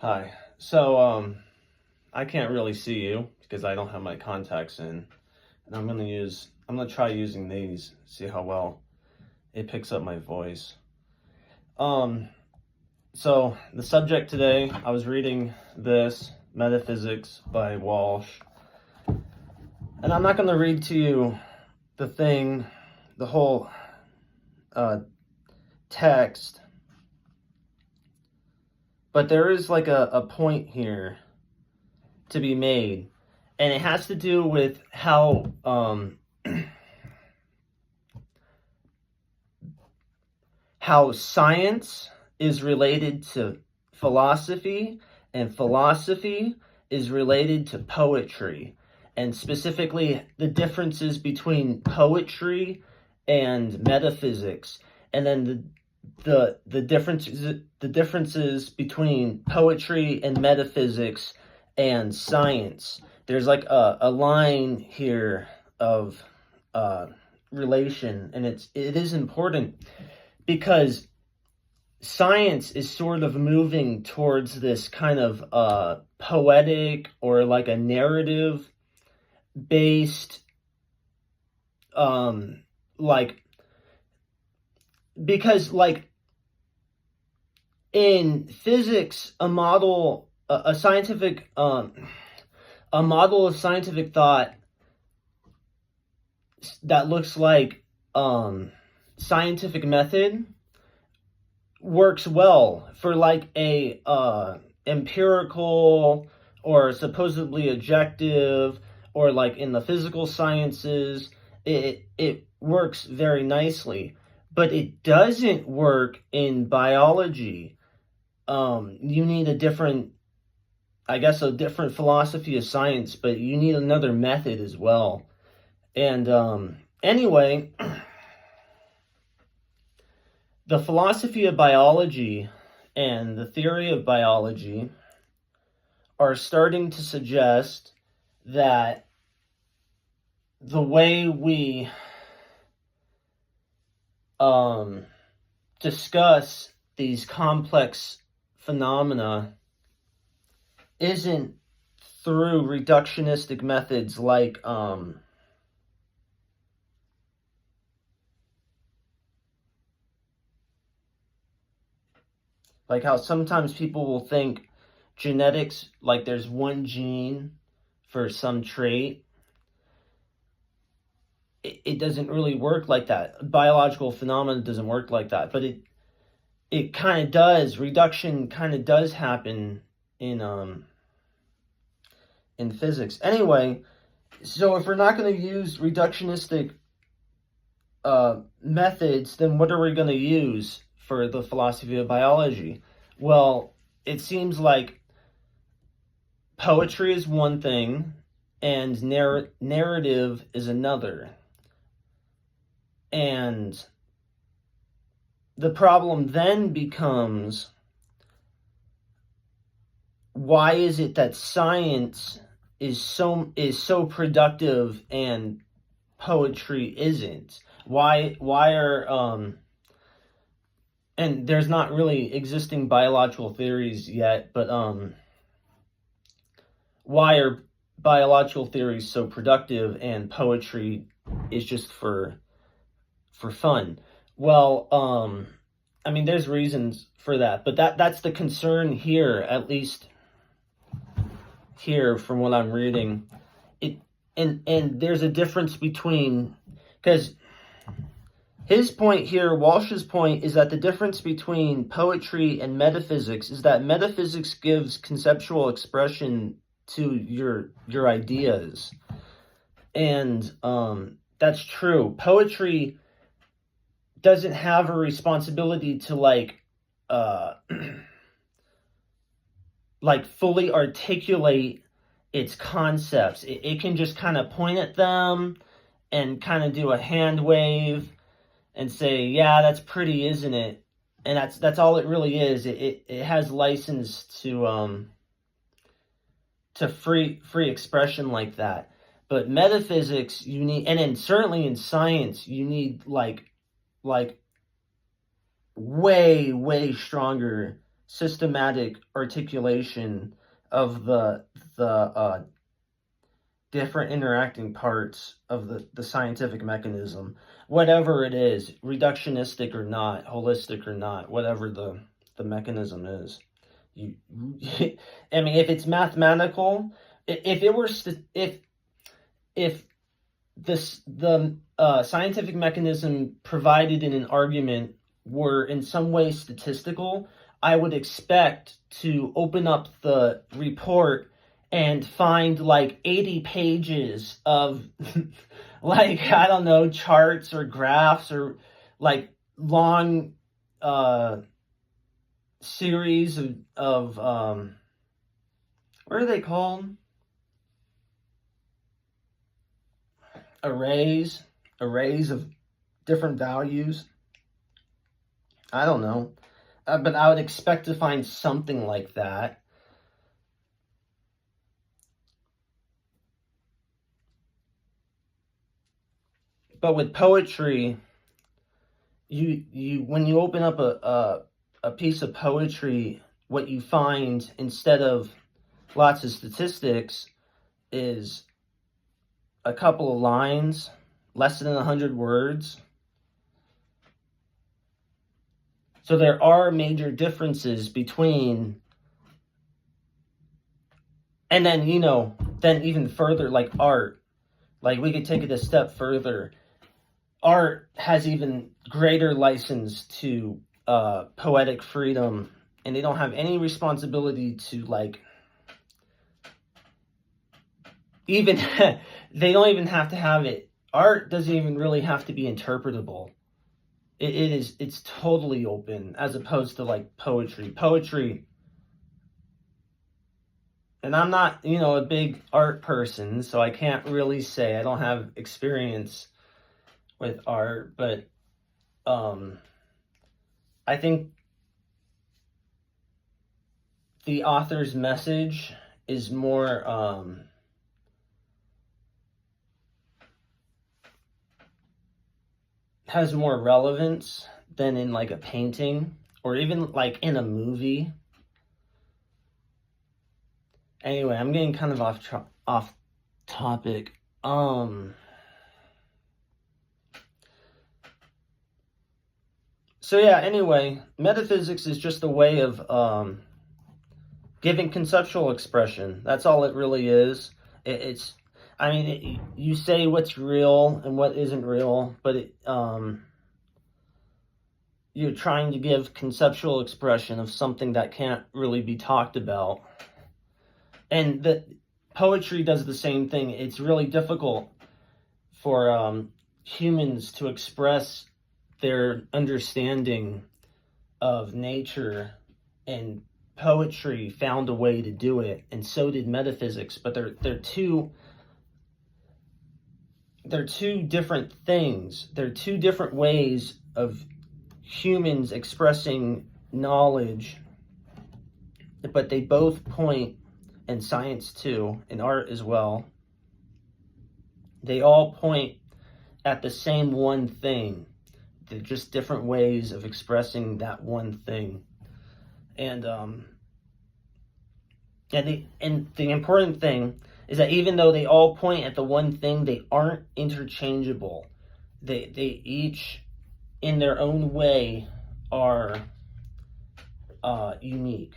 Hi. So, I can't really see you because I don't have my contacts in. And I'm gonna try using these, see how well it picks up my voice. Um, so the subject today, I was reading this, Metaphysics by Walsh. And I'm not gonna read to you the whole uh, text, but there is like a point here to be made. And it has to do with how science is related to philosophy, and philosophy is related to poetry, and specifically the differences between poetry and metaphysics, and then the differences between poetry and metaphysics and science. There's like a line here of relation, and it is important because science is sort of moving towards this kind of poetic or like a narrative based like, because like in physics a model of scientific thought that looks like scientific method works well for like a empirical or supposedly objective, or like in the physical sciences. It works very nicely, but it doesn't work in biology. You need a different philosophy of science, but you need another method as well. And anyway, the philosophy of biology and the theory of biology are starting to suggest that the way we discuss these complex phenomena isn't through reductionistic methods like how sometimes people will think genetics, like there's one gene for some trait. It doesn't really work like that. Biological phenomena doesn't work like that, but it kind of does. Reduction kind of does happen in physics. Anyway, so if we're not going to use reductionistic methods, then what are we going to use for the philosophy of biology? Well, it seems like poetry is one thing and narrative is another. And the problem then becomes, why is it that science is so productive and poetry isn't? Why are and there's not really existing biological theories yet, but why are biological theories so productive and poetry is just for fun? Well, I mean, there's reasons for that, but that's the concern here, at least here from what I'm reading. And there's a difference between, because his point here, Walsh's point, is that the difference between poetry and metaphysics is that metaphysics gives conceptual expression to your ideas. And that's true. Poetry doesn't have a responsibility to like fully articulate its concepts. It can just kind of point at them and kind of do a hand wave and say, yeah, that's pretty, isn't it? And that's all it really is. It has license to free expression like that. But metaphysics, you need, and then certainly in science, you need like way stronger systematic articulation of the different interacting parts of the scientific mechanism, whatever it is, reductionistic or not, holistic or not, whatever the mechanism is. You, I mean, if it's mathematical, if it were, if the scientific mechanism provided in an argument were in some way statistical, I would expect to open up the report and find like 80 pages of like, I don't know, charts or graphs or like long series of what are they called? Arrays of different values. I don't know. But I would expect to find something like that. But with poetry, you when you open up a piece of poetry, what you find instead of lots of statistics is a couple of lines, less than 100 words. So there are major differences between, and then, you know, then even further, like art, like we could take it a step further. Art has even greater license to poetic freedom, and they don't have any responsibility to like even they don't even have to have it. Art doesn't even really have to be interpretable. It's totally open, as opposed to like poetry. And I'm not, you know, a big art person, so I can't really say, I don't have experience with art, but I think the author's message is more has more relevance than in like a painting or even like in a movie. Anyway, I'm getting kind of off topic. So yeah, anyway, metaphysics is just a way of giving conceptual expression. That's all it really is. I mean, you say what's real and what isn't real, but you're trying to give conceptual expression of something that can't really be talked about. And the poetry does the same thing. It's really difficult for humans to express their understanding of nature, and poetry found a way to do it, and so did metaphysics. But they're two different things. They're two different ways of humans expressing knowledge, but they both point, and science too, and art as well, they all point at the same one thing. They're just different ways of expressing that one thing. And the important thing is that even though they all point at the one thing, they aren't interchangeable. They each, in their own way, are unique.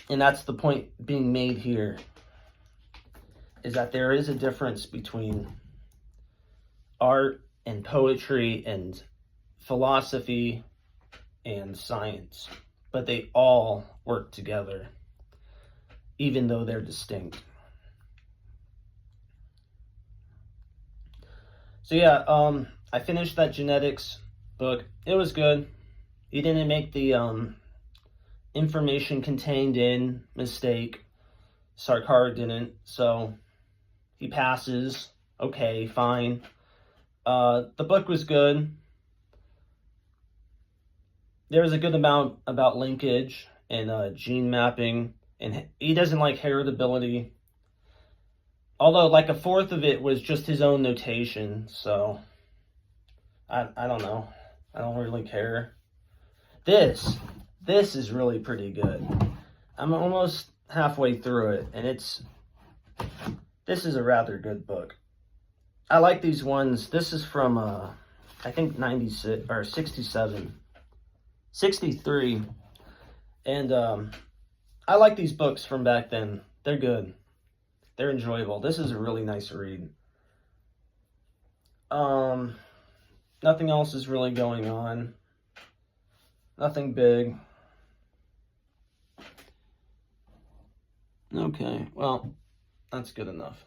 And that's the point being made here, is that there is a difference between art and poetry and philosophy and science, but they all work together, even though they're distinct. So yeah, I finished that genetics book. It was good. He didn't make the information contained in mistake. Sarkar didn't, so he passes. Okay, fine. The book was good. There was a good amount about linkage and gene mapping, and he doesn't like heritability. Although, like, a fourth of it was just his own notation, so I don't know. I don't really care. This is really pretty good. I'm almost halfway through it, and this is a rather good book. I like these ones. This is from, I think 96, or 67, 63. And I like these books from back then. They're good. They're enjoyable. This is a really nice read. Nothing else is really going on. Nothing big. Okay, well, that's good enough.